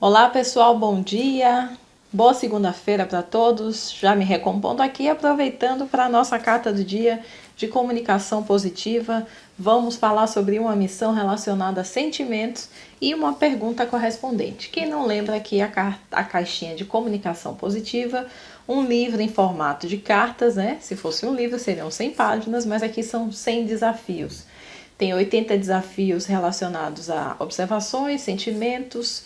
Olá pessoal, bom dia, boa segunda-feira para todos. Já me recompondo aqui, aproveitando para a nossa carta do dia de comunicação positiva. Vamos falar sobre uma missão relacionada a sentimentos e uma pergunta correspondente. Quem não lembra aqui a caixinha de comunicação positiva, um livro em formato de cartas, né? Se fosse um livro seriam 100 páginas, mas aqui são 100 desafios. Tem 80 desafios relacionados a observações, sentimentos,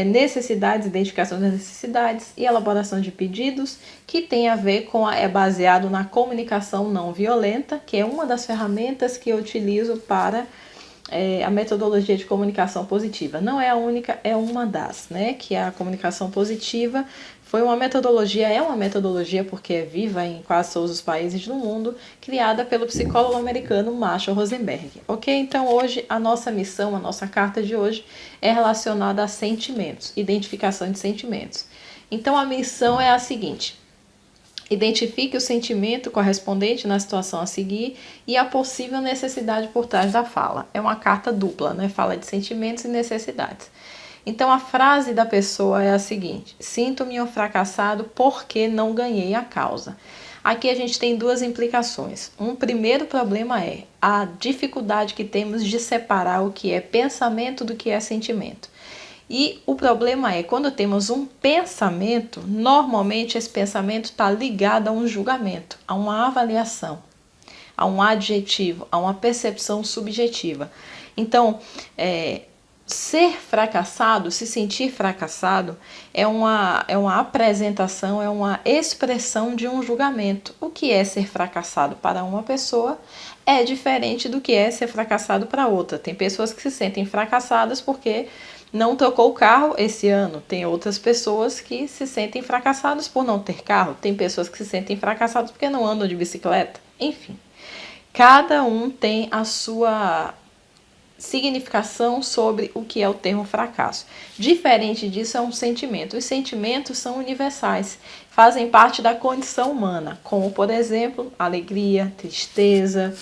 necessidades, identificação das necessidades e elaboração de pedidos, que tem a ver com, é baseado na comunicação não violenta, que é uma das ferramentas que eu utilizo para a metodologia de comunicação positiva. Não é a única, é uma das, né? Que é a comunicação positiva. É uma metodologia porque é viva em quase todos os países do mundo, criada pelo psicólogo americano Marshall Rosenberg. Ok? Então hoje a nossa missão, a nossa carta de hoje é relacionada a sentimentos, identificação de sentimentos. Então a missão é a seguinte: identifique o sentimento correspondente na situação a seguir e a possível necessidade por trás da fala. É uma carta dupla, né? Fala de sentimentos e necessidades. Então a frase da pessoa é a seguinte: sinto-me um fracassado porque não ganhei a causa. Aqui a gente tem duas implicações. Um primeiro problema é a dificuldade que temos de separar o que é pensamento do que é sentimento. E o problema é, quando temos um pensamento, normalmente esse pensamento está ligado a um julgamento, a uma avaliação, a um adjetivo, a uma percepção subjetiva. Então, ser fracassado, se sentir fracassado, é uma apresentação, é uma expressão de um julgamento. O que é ser fracassado para uma pessoa é diferente do que é ser fracassado para outra. Tem pessoas que se sentem fracassadas porque não trocou o carro esse ano. Tem outras pessoas que se sentem fracassadas por não ter carro. Tem pessoas que se sentem fracassadas porque não andam de bicicleta. Enfim, cada um tem a sua significação sobre o que é o termo fracasso. Diferente disso é um sentimento. Os sentimentos são universais, fazem parte da condição humana, como, por exemplo, alegria, tristeza,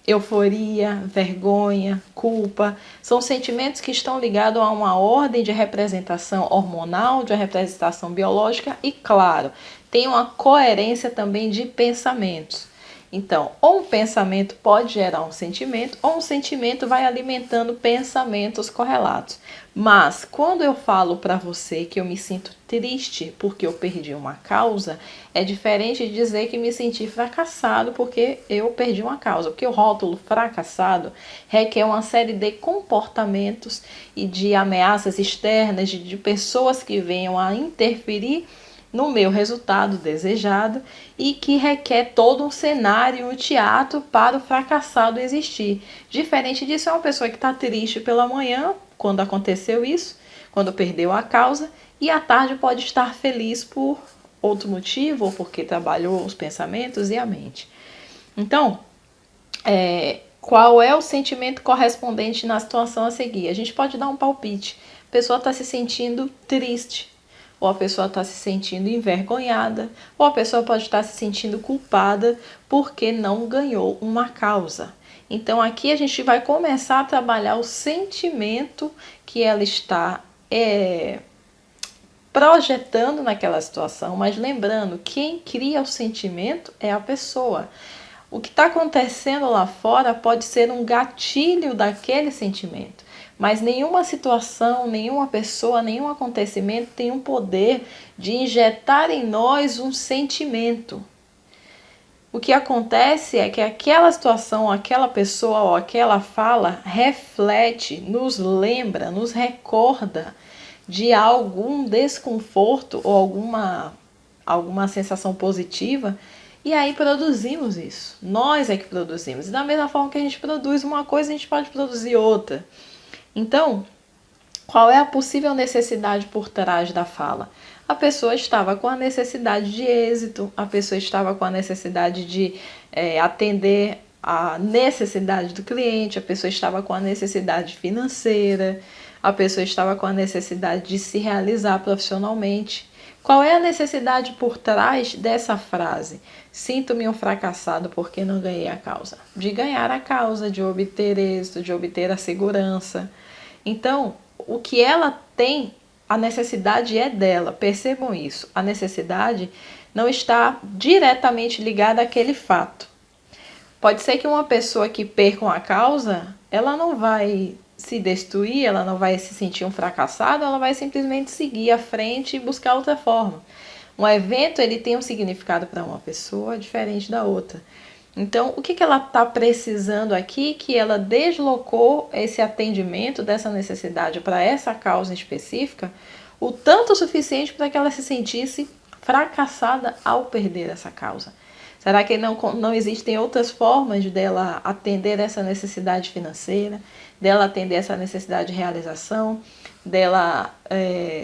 euforia, vergonha, culpa. São sentimentos que estão ligados a uma ordem de representação hormonal, de representação biológica e, claro, tem uma coerência também de pensamentos. Então, ou um pensamento pode gerar um sentimento, ou um sentimento vai alimentando pensamentos correlatos. Mas, quando eu falo para você que eu me sinto triste porque eu perdi uma causa, é diferente de dizer que me senti fracassado porque eu perdi uma causa. Porque o rótulo fracassado requer uma série de comportamentos e de ameaças externas, de pessoas que venham a interferir no meu resultado desejado e que requer todo um cenário, um teatro para o fracassado existir. Diferente disso, é uma pessoa que está triste pela manhã, quando aconteceu isso, quando perdeu a causa, e à tarde pode estar feliz por outro motivo, ou porque trabalhou os pensamentos e a mente. Então, qual é o sentimento correspondente na situação a seguir? A gente pode dar um palpite. A pessoa está se sentindo triste, ou a pessoa está se sentindo envergonhada, ou a pessoa pode estar se sentindo culpada porque não ganhou uma causa. Então aqui a gente vai começar a trabalhar o sentimento que ela está projetando naquela situação, mas lembrando, quem cria o sentimento é a pessoa. O que está acontecendo lá fora pode ser um gatilho daquele sentimento. Mas nenhuma situação, nenhuma pessoa, nenhum acontecimento tem um poder de injetar em nós um sentimento. O que acontece é que aquela situação, aquela pessoa ou aquela fala reflete, nos lembra, nos recorda de algum desconforto ou alguma sensação positiva, e aí produzimos isso. Nós é que produzimos. E da mesma forma que a gente produz uma coisa, a gente pode produzir outra. Então, qual é a possível necessidade por trás da fala? A pessoa estava com a necessidade de êxito, a pessoa estava com a necessidade de atender a necessidade do cliente, a pessoa estava com a necessidade financeira, a pessoa estava com a necessidade de se realizar profissionalmente. Qual é a necessidade por trás dessa frase? Sinto-me um fracassado porque não ganhei a causa. De ganhar a causa, de obter êxito, de obter a segurança. Então, o que ela tem, a necessidade é dela. Percebam isso. A necessidade não está diretamente ligada àquele fato. Pode ser que uma pessoa que perca uma causa, ela não vai se destruir, ela não vai se sentir um fracassado, ela vai simplesmente seguir à frente e buscar outra forma. Um evento, ele tem um significado para uma pessoa diferente da outra. Então, o que ela está precisando aqui, que ela deslocou esse atendimento dessa necessidade para essa causa específica, o tanto suficiente para que ela se sentisse fracassada ao perder essa causa. Será que não existem outras formas dela atender essa necessidade financeira, dela atender essa necessidade de realização, dela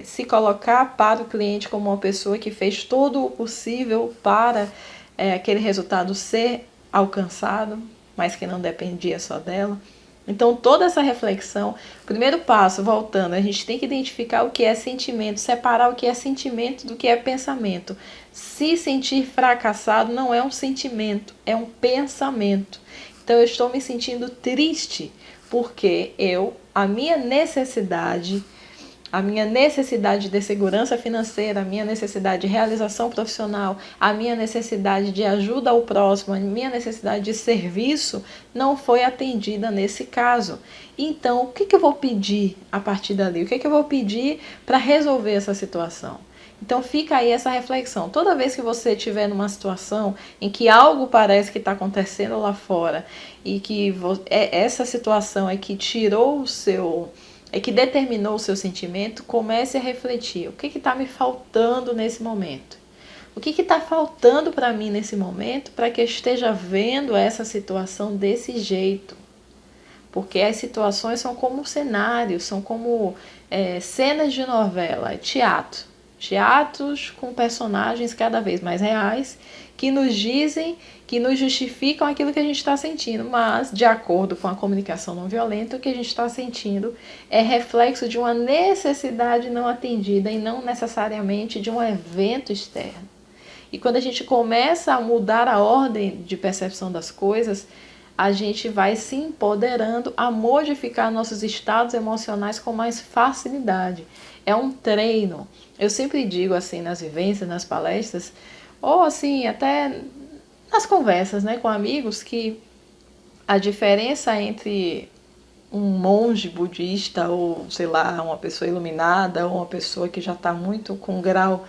se colocar para o cliente como uma pessoa que fez todo o possível para aquele resultado ser alcançado, mas que não dependia só dela? Então, toda essa reflexão, primeiro passo, voltando, a gente tem que identificar o que é sentimento, separar o que é sentimento do que é pensamento. Se sentir fracassado não é um sentimento, é um pensamento. Então, eu estou me sentindo triste porque a minha necessidade de segurança financeira, a minha necessidade de realização profissional, a minha necessidade de ajuda ao próximo, a minha necessidade de serviço não foi atendida nesse caso. Então, o que eu vou pedir a partir dali? O que eu vou pedir para resolver essa situação? Então fica aí essa reflexão. Toda vez que você estiver numa situação em que algo parece que está acontecendo lá fora e que essa situação é que que determinou o seu sentimento, comece a refletir. O que está me faltando nesse momento? O que está faltando para mim nesse momento para que eu esteja vendo essa situação desse jeito? Porque as situações são como cenários, são como cenas de novela, teatro. Teatros com personagens cada vez mais reais que nos dizem, que nos justificam aquilo que a gente está sentindo, mas de acordo com a comunicação não violenta, o que a gente está sentindo é reflexo de uma necessidade não atendida e não necessariamente de um evento externo. E quando a gente começa a mudar a ordem de percepção das coisas, a gente vai se empoderando a modificar nossos estados emocionais com mais facilidade. É um treino. Eu sempre digo assim nas vivências, nas palestras, ou assim até nas conversas, né, com amigos, que a diferença entre um monge budista ou, sei lá, uma pessoa iluminada ou uma pessoa que já está muito com um grau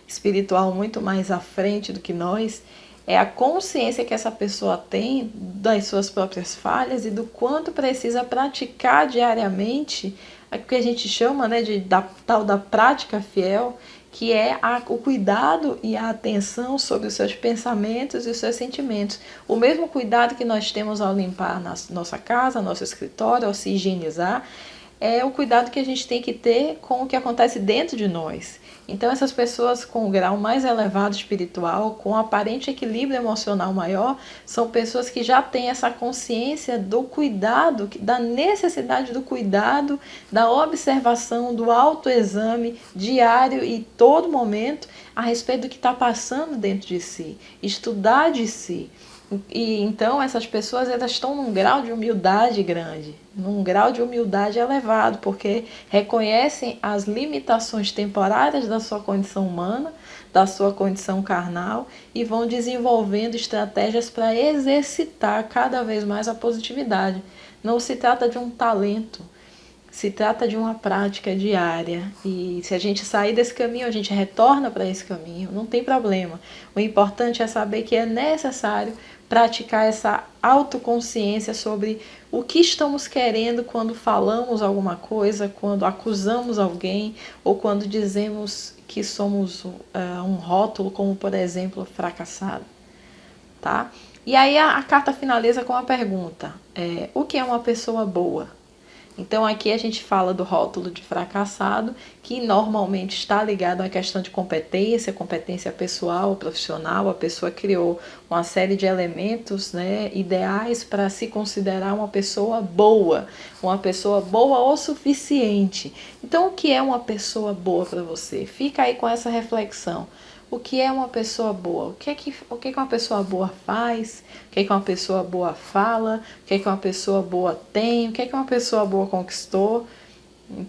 espiritual muito mais à frente do que nós, é a consciência que essa pessoa tem das suas próprias falhas e do quanto precisa praticar diariamente o que a gente chama, né, da tal da prática fiel, que é o cuidado e a atenção sobre os seus pensamentos e os seus sentimentos. O mesmo cuidado que nós temos ao limpar nossa casa, nosso escritório, ao se higienizar, é o cuidado que a gente tem que ter com o que acontece dentro de nós. Então, essas pessoas com o grau mais elevado espiritual, com aparente equilíbrio emocional maior, são pessoas que já têm essa consciência do cuidado, da necessidade do cuidado, da observação, do autoexame diário e todo momento a respeito do que está passando dentro de si, estudar de si. E então essas pessoas elas estão num grau de humildade grande, num grau de humildade elevado, porque reconhecem as limitações temporárias da sua condição humana, da sua condição carnal e vão desenvolvendo estratégias para exercitar cada vez mais a positividade. Não se trata de um talento, se trata de uma prática diária. E se a gente sair desse caminho, a gente retorna para esse caminho, não tem problema. O importante é saber que é necessário praticar essa autoconsciência sobre o que estamos querendo quando falamos alguma coisa, quando acusamos alguém ou quando dizemos que somos um rótulo, como por exemplo, fracassado. Tá? E aí a carta finaliza com a pergunta: o que é uma pessoa boa? Então aqui a gente fala do rótulo de fracassado, que normalmente está ligado à questão de competência pessoal, profissional. A pessoa criou uma série de elementos, né, ideais para se considerar uma pessoa boa o suficiente. Então o que é uma pessoa boa para você? Fica aí com essa reflexão. O que é uma pessoa boa? O que uma pessoa boa faz? O que uma pessoa boa fala? O que uma pessoa boa tem? O que uma pessoa boa conquistou?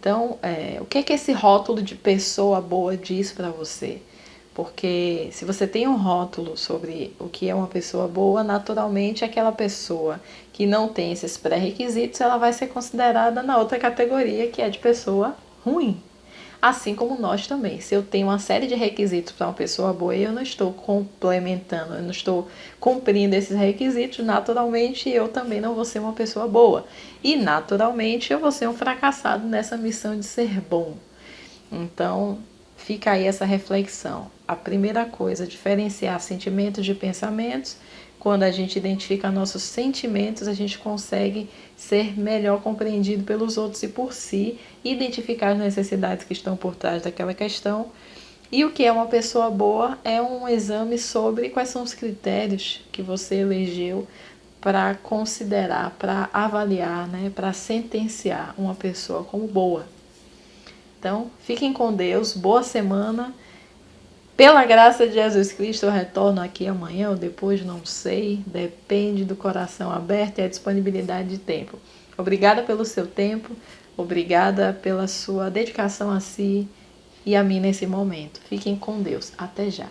Então, o que é que esse rótulo de pessoa boa diz para você? Porque se você tem um rótulo sobre o que é uma pessoa boa, naturalmente aquela pessoa que não tem esses pré-requisitos, ela vai ser considerada na outra categoria, que é de pessoa ruim. Assim como nós também. Se eu tenho uma série de requisitos para uma pessoa boa e eu não estou complementando, eu não estou cumprindo esses requisitos, naturalmente eu também não vou ser uma pessoa boa. E naturalmente eu vou ser um fracassado nessa missão de ser bom. Então, fica aí essa reflexão. A primeira coisa, diferenciar sentimentos de pensamentos. Quando a gente identifica nossos sentimentos, a gente consegue ser melhor compreendido pelos outros e por si, identificar as necessidades que estão por trás daquela questão. E o que é uma pessoa boa é um exame sobre quais são os critérios que você elegeu para considerar, para avaliar, né, para sentenciar uma pessoa como boa. Então, fiquem com Deus, boa semana. Pela graça de Jesus Cristo, eu retorno aqui amanhã ou depois, não sei. Depende do coração aberto e a disponibilidade de tempo. Obrigada pelo seu tempo, obrigada pela sua dedicação a si e a mim nesse momento. Fiquem com Deus. Até já.